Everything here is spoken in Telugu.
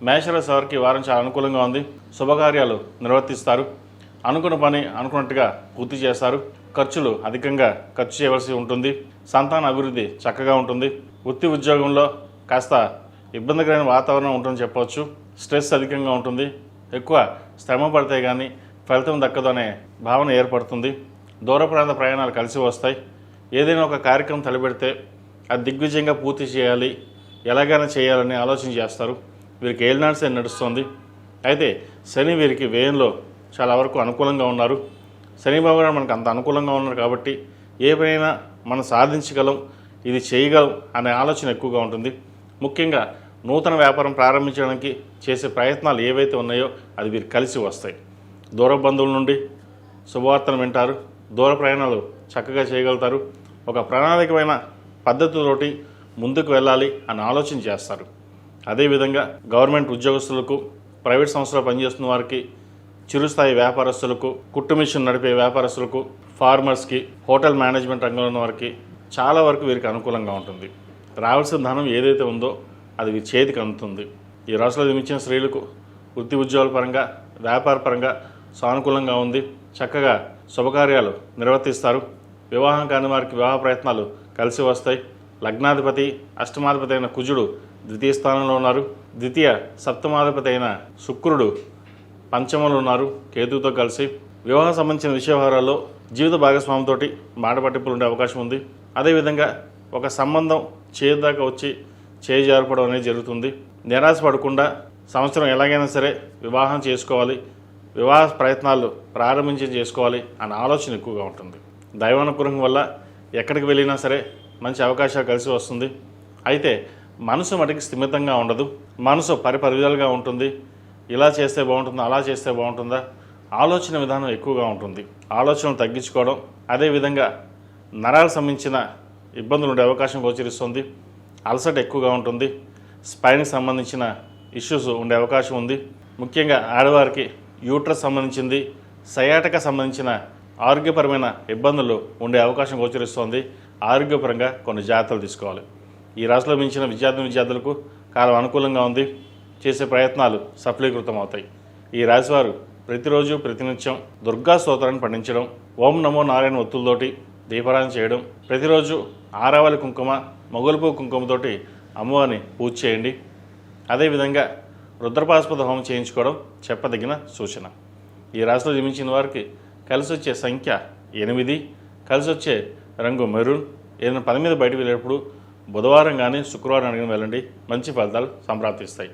మేషరాశి వారికి ఈ వారం చాలా అనుకూలంగా ఉంది. శుభకార్యాలు నిర్వర్తిస్తారు. అనుకున్న పని అనుకున్నట్టుగా పూర్తి చేస్తారు. ఖర్చులు అధికంగా ఖర్చు చేయవలసి ఉంటుంది. సంతాన అభివృద్ధి చక్కగా ఉంటుంది. వృత్తి ఉద్యోగంలో కాస్త ఇబ్బందికరమైన వాతావరణం ఉంటుందని చెప్పవచ్చు. స్ట్రెస్ అధికంగా ఉంటుంది. ఎక్కువ శ్రమ పడితే కానీ ఫలితం దక్కదు అనే భావన ఏర్పడుతుంది. దూర ప్రాంత ప్రయాణాలు కలిసి వస్తాయి. ఏదైనా ఒక కార్యక్రమం తలపెడితే అది దిగ్విజయంగా పూర్తి చేయాలి, ఎలాగైనా చేయాలని ఆలోచన చేస్తారు. వీరికి ఏలినాటి శని నడుస్తుంది. అయితే శని వీరికి వ్యయంలో చాలా వరకు అనుకూలంగా ఉన్నారు. శని భగవానుడు మనకు అంత అనుకూలంగా ఉన్నారు కాబట్టి ఏ పనైనా మనం సాధించగలం, ఇది చేయగలం అనే ఆలోచన ఎక్కువగా ఉంటుంది. ముఖ్యంగా నూతన వ్యాపారం ప్రారంభించడానికి చేసే ప్రయత్నాలు ఏవైతే ఉన్నాయో అది వీరు కలిసి వస్తాయి. దూర బంధువుల నుండి శుభవార్తను వింటారు. దూర ప్రయాణాలు చక్కగా చేయగలుగుతారు. ఒక ప్రణాళికమైన పద్ధతితోటి ముందుకు వెళ్ళాలి అని ఆలోచన చేస్తారు. అదేవిధంగా గవర్నమెంట్ ఉద్యోగస్తులకు, ప్రైవేట్ సంస్థలో పనిచేస్తున్న వారికి, చిరుస్థాయి వ్యాపారస్తులకు, కుట్టు మిషన్ నడిపే వ్యాపారస్తులకు, ఫార్మర్స్కి, హోటల్ మేనేజ్మెంట్ రంగంలో ఉన్న వారికి చాలా వరకు వీరికి అనుకూలంగా ఉంటుంది. రావాల్సిన ధనం ఏదైతే ఉందో అది వీరి చేతికి అందుతుంది. ఈ రాశిలో జన్మించిన స్త్రీలకు వృత్తి ఉద్యోగాల పరంగా, వ్యాపార పరంగా సానుకూలంగా ఉంది. చక్కగా శుభకార్యాలు నిర్వర్తిస్తారు. వివాహం కాని వారికి వివాహ ప్రయత్నాలు కలిసి వస్తాయి. లగ్నాధిపతి, అష్టమాధిపతి అయిన కుజుడు ద్వితీయ స్థానంలో ఉన్నారు. ద్వితీయ సప్తమాధిపతి అయిన శుక్రుడు పంచమంలో ఉన్నారు కేతువుతో కలిసి. వివాహం సంబంధించిన విషయ వ్యవహారాల్లో జీవిత భాగస్వామితో మాట పట్టింపులు ఉండే అవకాశం ఉంది. అదేవిధంగా ఒక సంబంధం చేదాకా వచ్చి చేయి జారిపోవడం అనేది జరుగుతుంది. నిరాశ పడకుండా సంవత్సరం ఎలాగైనా సరే వివాహం చేసుకోవాలి, వివాహ ప్రయత్నాలు చేసుకోవాలి అన్న ఆలోచన ఎక్కువగా ఉంటుంది. దైవానుగ్రహం వల్ల ఎక్కడికి వెళ్ళినా సరే మంచి అవకాశాలు కలిసి వస్తుంది. అయితే మనసు మటుకి స్థిమితంగా ఉండదు. మనసు పరిపరివిధాలుగా ఉంటుంది. ఇలా చేస్తే బాగుంటుందా, అలా చేస్తే బాగుంటుందా, ఆలోచన విధానం ఎక్కువగా ఉంటుంది. ఆలోచనలు తగ్గించుకోవడం, అదేవిధంగా నరాలకు సంబంధించిన ఇబ్బందులు ఉండే అవకాశం గోచరిస్తుంది. అలసట ఎక్కువగా ఉంటుంది. స్పైన్కి సంబంధించిన ఇష్యూస్ ఉండే అవకాశం ఉంది. ముఖ్యంగా ఆడవారికి యూట్రస్ సంబంధించింది, సయాటిక సంబంధించిన ఆరోగ్యపరమైన ఇబ్బందులు ఉండే అవకాశం గోచరిస్తోంది. ఆరోగ్యపరంగా కొన్ని జాగ్రత్తలు తీసుకోవాలి. ఈ రాశిలో మించిన విద్యార్థులకు కాలం అనుకూలంగా ఉంది. చేసే ప్రయత్నాలు సఫలీకృతం అవుతాయి. ఈ రాశివారు ప్రతిరోజు ప్రతినిత్యం దుర్గా స్తోత్రాన్ని పఠించడం, ఓం నమో నారాయణ ఒత్తులతోటి దీపారాధన చేయడం, ప్రతిరోజు ఆరావళి కుంకుమ, మొగలుపు కుంకుమతోటి అమ్మవారిని పూజ చేయండి. అదేవిధంగా రుద్రపాశుపత హోమం చేయించుకోవడం చెప్పదగిన సూచన. ఈ రాశిలో జన్మించిన వారికి కలిసి వచ్చే సంఖ్య 8, కలిసి వచ్చే రంగు మెరూన్. ఏదైనా పని మీద బయటకు వెళ్ళేటప్పుడు బుధవారం కానీ శుక్రవారం కానీ వెళ్ళండి. మంచి ఫలితాలు సంప్రాప్తిస్తాయి.